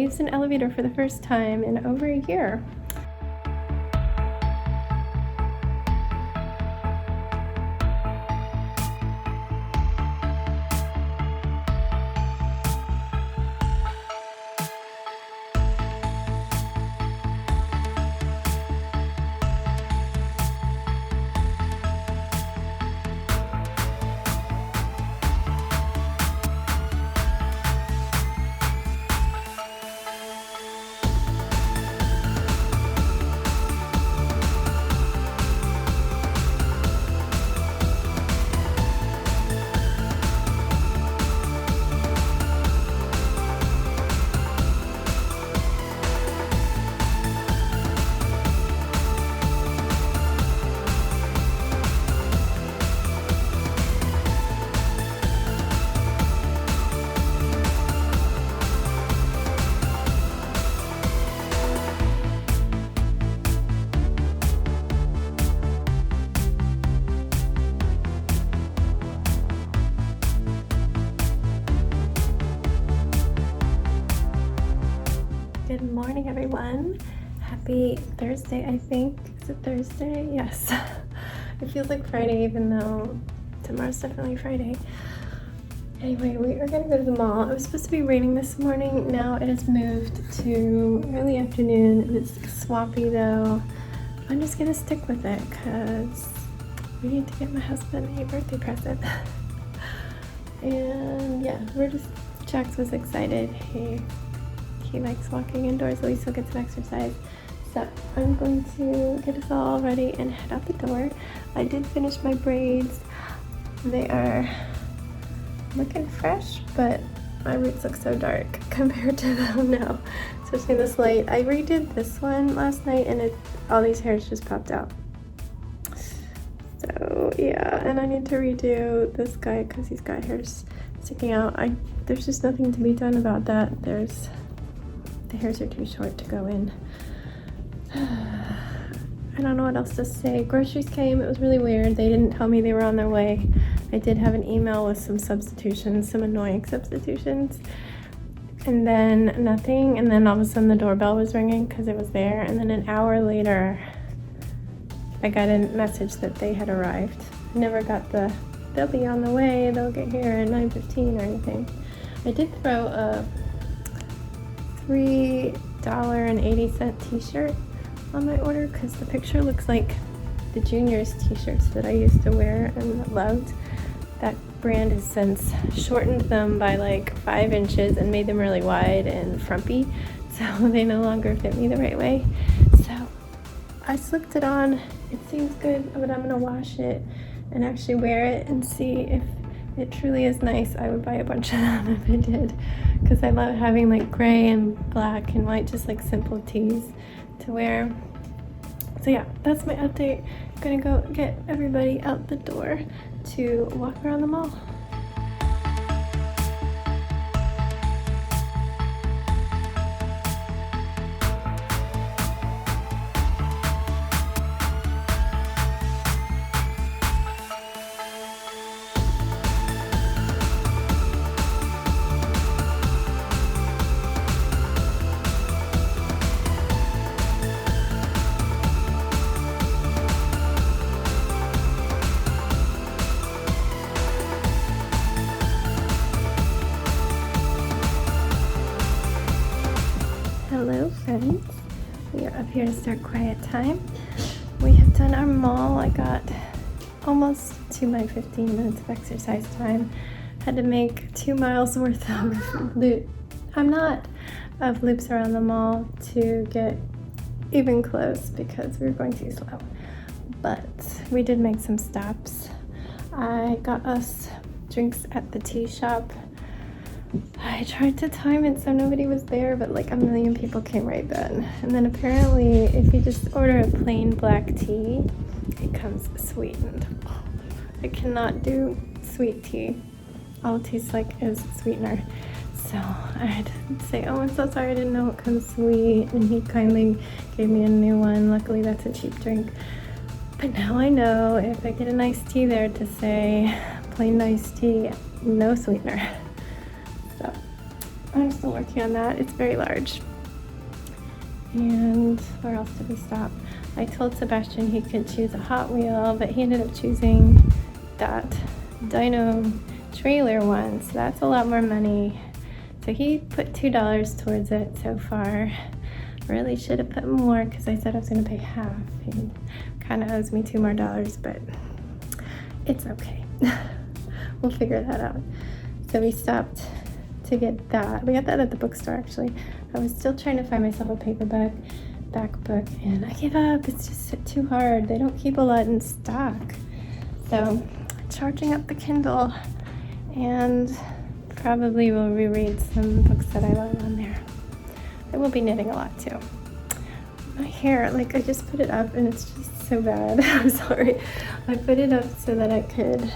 used an elevator for the first time in over a year. Good morning, everyone. Happy Thursday, I think. Is it Thursday? Yes. It feels like Friday, even though tomorrow's definitely Friday. Anyway, we are gonna go to the mall. It was supposed to be raining this morning. Now it has moved to early afternoon. It's swampy though. I'm just gonna stick with it because we need to get my husband a birthday present. And yeah, Jax was excited. He likes walking indoors, at least he'll get some exercise. So I'm going to get us all ready and head out the door. I did finish my braids. They are looking fresh, but my roots look so dark compared to them now, especially in this light. I redid this one last night and all these hairs just popped out. So yeah, and I need to redo this guy because he's got hairs sticking out. There's just nothing to be done about that. The hairs are too short to go in. I don't know what else to say. Groceries came. It was really weird. They didn't tell me they were on their way. I did have an email with some substitutions, some annoying substitutions. And then nothing. And then all of a sudden the doorbell was ringing because it was there. And then an hour later, I got a message that they had arrived. I never got they'll be on the way, they'll get here at 9:15 or anything. I did throw a $3.80 t-shirt on my order because the picture looks like the juniors t-shirts that I used to wear and loved. That brand has since shortened them by like 5 inches and made them really wide and frumpy, so they no longer fit me the right way. So I slipped it on. It seems good, but I'm gonna wash it and actually wear it and see if it truly is nice. I would buy a bunch of them if it did, because I love having like gray and black and white, just like simple tees to wear. So yeah, that's my update. I'm gonna go get everybody out the door to walk around the mall. Hello friends, we are up here to start quiet time. We have done our mall. I got almost to my 15 minutes of exercise time. Had to make 2 miles worth of loops around the mall to get even close because we were going too slow. But we did make some stops. I got us drinks at the tea shop. I tried to time it so nobody was there, but like a million people came right then. And then apparently if you just order a plain black tea, it comes sweetened. I cannot do sweet tea. All it tastes like is sweetener. So I had to say, oh, I'm so sorry, I didn't know it comes sweet. And he kindly gave me a new one. Luckily that's a cheap drink. But now I know if I get a nice tea there to say plain nice tea, no sweetener. So I'm still working on that. It's very large. And where else did we stop? I told Sebastian he could choose a Hot Wheel, but he ended up choosing that Dino trailer one, so that's a lot more money. So he put $2 towards it so far. Really should have put more because I said I was going to pay half. He kind of owes me $2 more, but it's okay. We'll figure that out. So we stopped to get that. We got that at the bookstore, actually. I was still trying to find myself a paperback back book, and I gave up. It's just too hard. They don't keep a lot in stock. So charging up the Kindle, and probably will reread some books that I love on there. I will be knitting a lot too. My hair, like, I just put it up and it's just so bad. I'm sorry. I put it up so that I could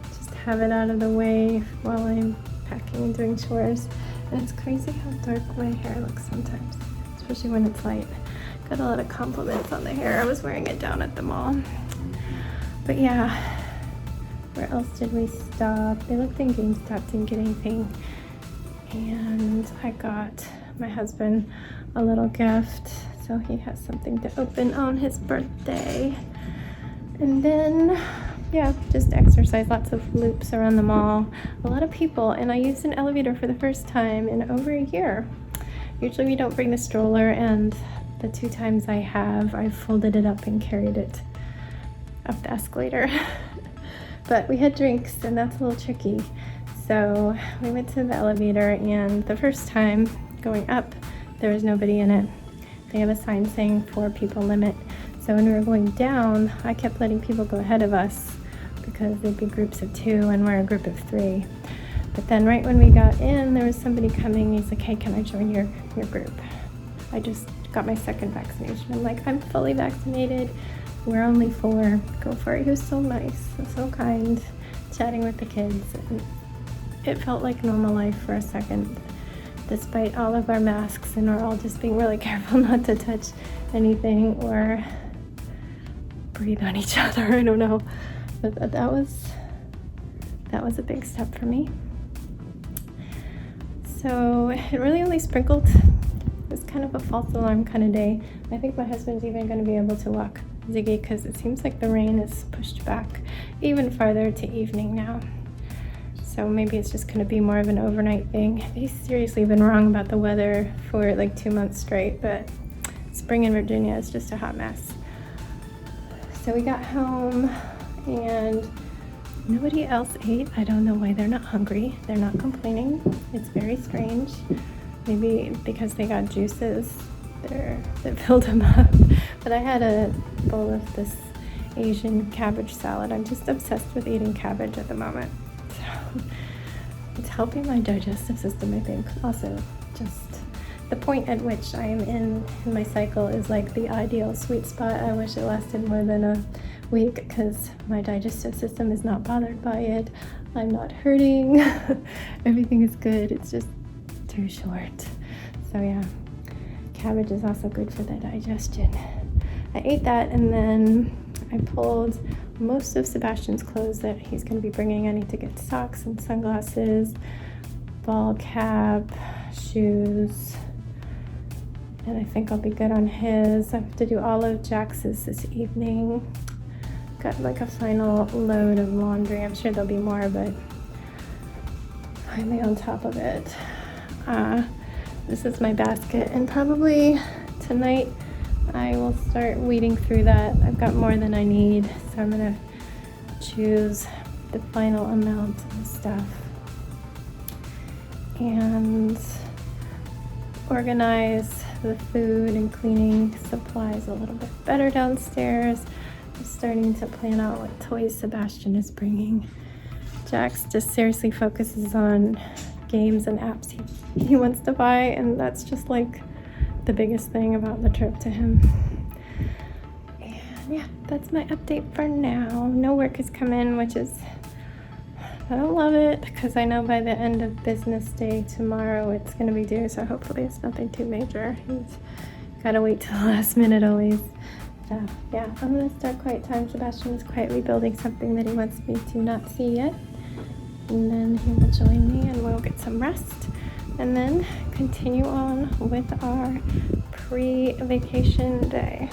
just have it out of the way while I'm packing and doing chores. And it's crazy how dark my hair looks sometimes, especially when it's light. Got a lot of compliments on the hair. I was wearing it down at the mall. But yeah, where else did we stop? They looked in GameStop, didn't get anything. And I got my husband a little gift, so he has something to open on his birthday. And then, yeah, just exercise, lots of loops around the mall, a lot of people, and I used an elevator for the first time in over a year. Usually we don't bring the stroller, and the 2 times I have, I folded it up and carried it up the escalator. But we had drinks, and that's a little tricky. So we went to the elevator, and the first time going up, there was nobody in it. They have a sign saying 4 people limit. So when we were going down, I kept letting people go ahead of us because they'd be groups of 2 and we're a group of 3. But then right when we got in, there was somebody coming. He's like, hey, can I join your group? I just got my 2nd vaccination. I'm like, I'm fully vaccinated. We're only 4. Go for it. He was so nice, so kind, chatting with the kids. And it felt like normal life for a second, despite all of our masks, and we're all just being really careful not to touch anything or breathe on each other. I don't know, but that was a big step for me. So it really only sprinkled. It was kind of a false alarm kind of day. I think my husband's even going to be able to walk Ziggy because it seems like the rain is pushed back even farther to evening now. So maybe it's just going to be more of an overnight thing. He's seriously been wrong about the weather for like 2 months straight, but spring in Virginia is just a hot mess. So we got home and nobody else ate. I don't know why they're not hungry. They're not complaining. It's very strange. Maybe because they got juices that filled them up. But I had a bowl of this Asian cabbage salad. I'm just obsessed with eating cabbage at the moment. So it's helping my digestive system, I think. Also, just the point at which I am in my cycle is like the ideal sweet spot. I wish it lasted more than a week because my digestive system is not bothered by it. I'm not hurting. Everything is good. It's just too short. So yeah, cabbage is also good for the digestion. I ate that, and then I pulled most of Sebastian's clothes that he's going to be bringing. I need to get socks and sunglasses, ball cap, shoes, and I think I'll be good on his. I have to do all of Jax's this evening. Got like a final load of laundry. I'm sure there'll be more, but finally on top of it. This is my basket, and probably tonight I will start weeding through that. I've got more than I need, so I'm gonna choose the final amount of stuff and organize the food and cleaning supplies a little bit better downstairs. I'm starting to plan out what toys Sebastian is bringing. Jax just seriously focuses on games and apps he wants to buy, and that's just like the biggest thing about the trip to him. And yeah, that's my update for now. No work has come in, which is, I don't love it because I know by the end of business day tomorrow it's going to be due, so hopefully it's nothing too major. He's got to wait till the last minute always. So yeah, I'm going to start quiet time. Sebastian is quietly building something that he wants me to not see yet, and then he will join me and we'll get some rest. and then continue on with our pre-vacation day.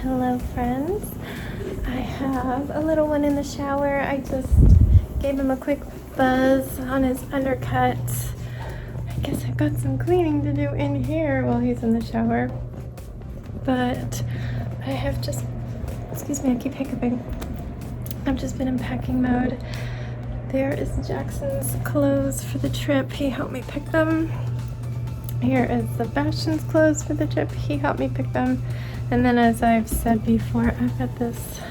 Hello friends, I have a little one in the shower. I just gave him a quick buzz on his undercut. I guess I've got some cleaning to do in here while he's in the shower. But I have just, excuse me, I keep hiccuping. I've just been in packing mode. There is Jackson's clothes for the trip. He helped me pick them. Here is Sebastian's clothes for the trip. He helped me pick them. And then, as I've said before, I've got this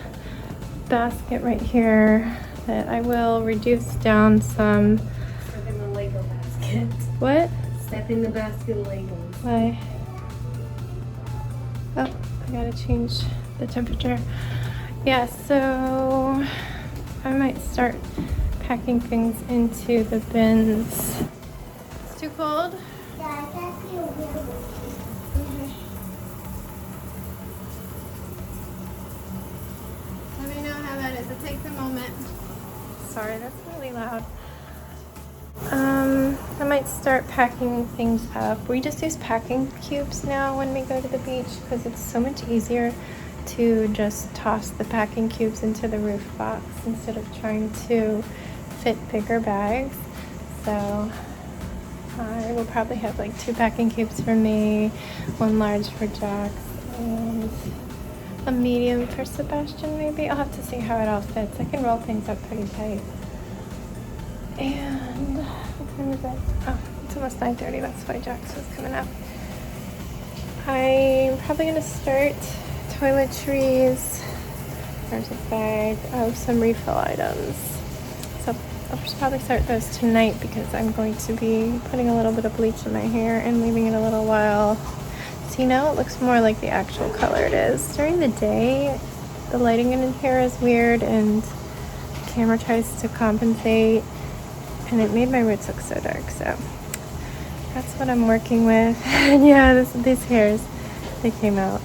basket right here that I will reduce down some. Step in the Lego basket. What? Step in the basket of Legos. Why? Oh, I gotta change the temperature. Yeah, so I might start packing things into the bins. It's too cold? Yeah, I can't feel really. Let me know how that is. It takes a moment. Sorry, that's really loud. I might start packing things up. We just use packing cubes now when we go to the beach because it's so much easier to just toss the packing cubes into the roof box instead of trying to fit bigger bags. So I will probably have like 2 packing cubes for me, 1 large for Jax, and a medium for Sebastian maybe. I'll have to see how it all fits. I can roll things up pretty tight. And what time is it? Oh, it's almost 9:30. That's why Jax was coming up. I'm probably going to start toiletries. There's a bag of some refill items. So I'll probably start those tonight because I'm going to be putting a little bit of bleach in my hair and leaving it a little while. See, now it looks more like the actual color it is. During the day, the lighting in here is weird and the camera tries to compensate, and it made my roots look so dark. So that's what I'm working with. And yeah, these hairs, they came out.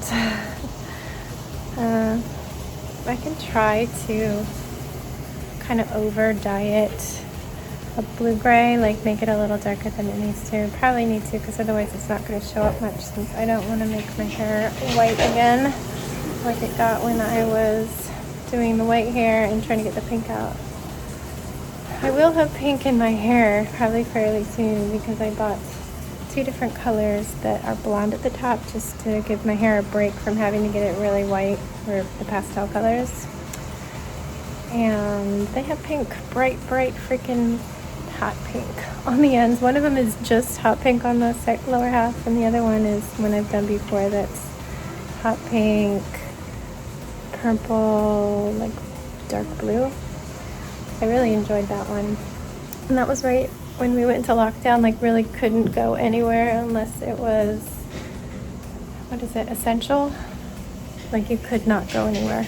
I can try to kind of over dye it a blue-gray, like make it a little darker than it needs to. Probably need to because otherwise it's not going to show up much, since I don't want to make my hair white again like it got when I was doing the white hair and trying to get the pink out. I will have pink in my hair probably fairly soon because I bought 2 different colors that are blonde at the top just to give my hair a break from having to get it really white for the pastel colors. And they have pink, bright freaking hot pink on the ends. One of them is just hot pink on the lower half, and the other one is one I've done before that's hot pink, purple, like dark blue. I really enjoyed that one. And that was right when we went into lockdown, like really couldn't go anywhere unless it was, what is it, essential? Like you could not go anywhere.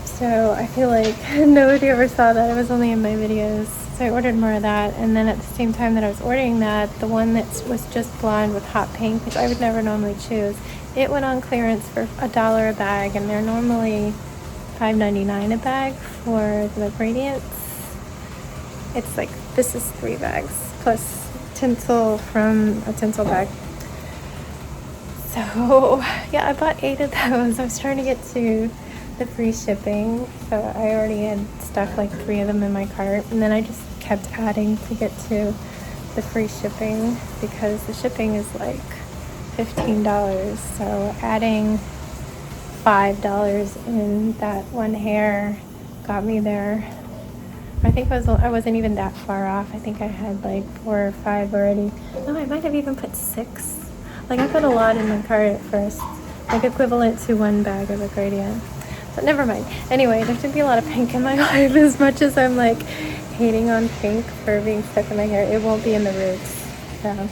So I feel like nobody ever saw that. It was only in my videos. So I ordered more of that, and then at the same time that I was ordering that, the one that was just blonde with hot pink, which I would never normally choose, it went on clearance for $1 a bag, and they're normally $5.99 a bag for the gradients. It's like, this is 3 bags plus tinsel from a tinsel bag. So yeah, I bought 8 of those. I was trying to get to the free shipping, so I already had stuck like 3 of them in my cart, and then I just kept adding to get to the free shipping because the shipping is like $15. So adding $5 in that one hair got me there. I think I wasn't even that far off. I think I had like 4 or 5 already. No, I might have even put 6. Like I put a lot in my cart at first, like equivalent to 1 bag of a gradient. But never mind. Anyway, there's gonna be a lot of pink in my life. As much as I'm like hating on pink for being stuck in my hair, it won't be in the roots. So I'm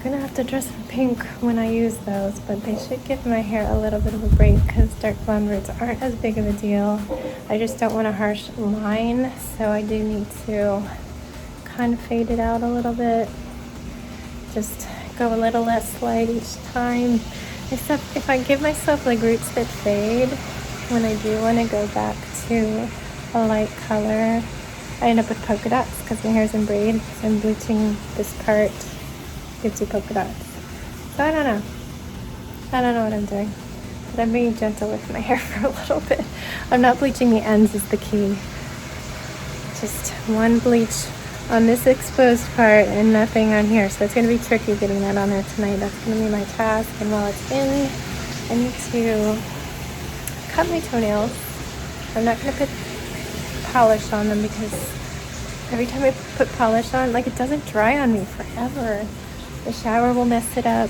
gonna have to dress in pink when I use those, but they should give my hair a little bit of a break because dark blonde roots aren't as big of a deal. I just don't want a harsh line, so I do need to kind of fade it out a little bit. Just go a little less light each time. Except if I give myself like roots that fade, when I do want to go back to a light color, I end up with polka dots because my hair's in braid. So I'm bleaching this part, gives you polka dots. So I don't know what I'm doing, but I'm being gentle with my hair for a little bit. I'm not bleaching the ends is the key. Just one bleach on this exposed part and nothing on here. So it's going to be tricky getting that on there tonight. That's going to be my task. And while it's in, I need to cut my toenails. I'm not going to put polish on them because every time I put polish on, like it doesn't dry on me forever. The shower will mess it up.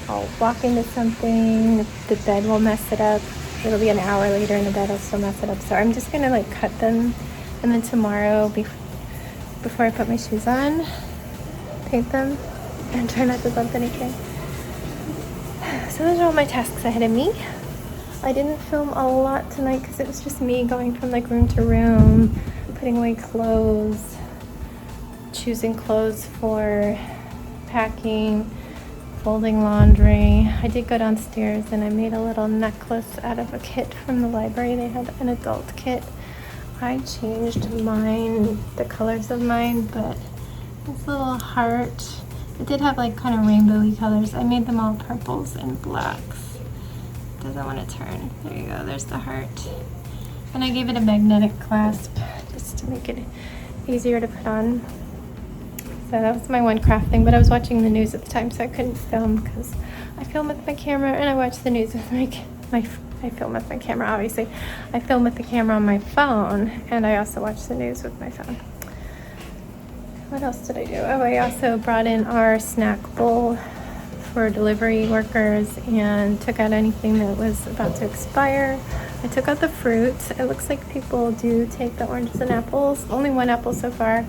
I'll walk into something, the bed will mess it up. It'll be an hour later and the bed will still mess it up. So I'm just going to like cut them, and then tomorrow before I put my shoes on, paint them and try not to bump anything. So those are all my tasks ahead of me. I didn't film a lot tonight because it was just me going from like room to room, putting away clothes, choosing clothes for packing, folding laundry. I did go downstairs and I made a little necklace out of a kit from the library. They had an adult kit. I changed mine, the colors of mine, but this little heart, it did have like kind of rainbowy colors. I made them all purples and blacks. Doesn't want to turn. There you go, there's the heart. And I gave it a magnetic clasp just to make it easier to put on. So that was my one craft thing, but I was watching the news at the time, so I couldn't film because I film with my camera and I watch the news with I film with my camera, obviously. I film with the camera on my phone, and I also watch the news with my phone. What else did I do? Oh, I also brought in our snack bowl for delivery workers and took out anything that was about to expire. I took out the fruit. It looks like people do take the oranges and apples. Only 1 apple so far,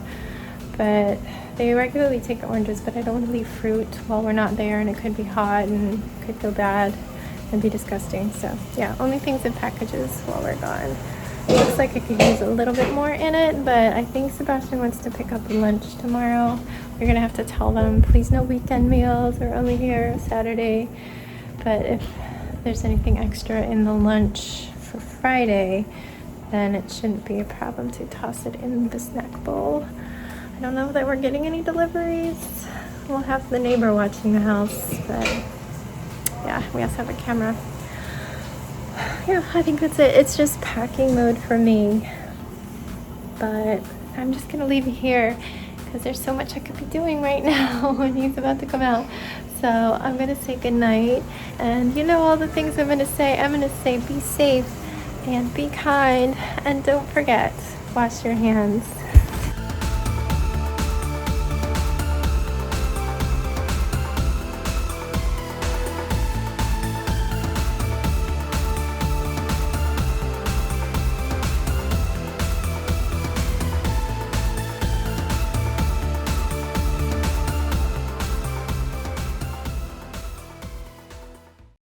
but they regularly take the oranges, but I don't want to leave fruit while we're not there, and it could be hot and could go bad and be disgusting. So yeah, only things in packages while we're gone. It looks like I could use a little bit more in it, but I think Sebastian wants to pick up lunch tomorrow. We're gonna have to tell them, please no weekend meals, we're only here Saturday. But if there's anything extra in the lunch for Friday, then it shouldn't be a problem to toss it in the snack bowl. I don't know that we're getting any deliveries. We'll have the neighbor watching the house, but yeah, we also have a camera. Yeah, I think that's it. It's just packing mode for me. But I'm just gonna leave it here because there's so much I could be doing right now when he's about to come out. So I'm gonna say goodnight. And you know all the things I'm gonna say. I'm gonna say be safe and be kind. And don't forget, wash your hands.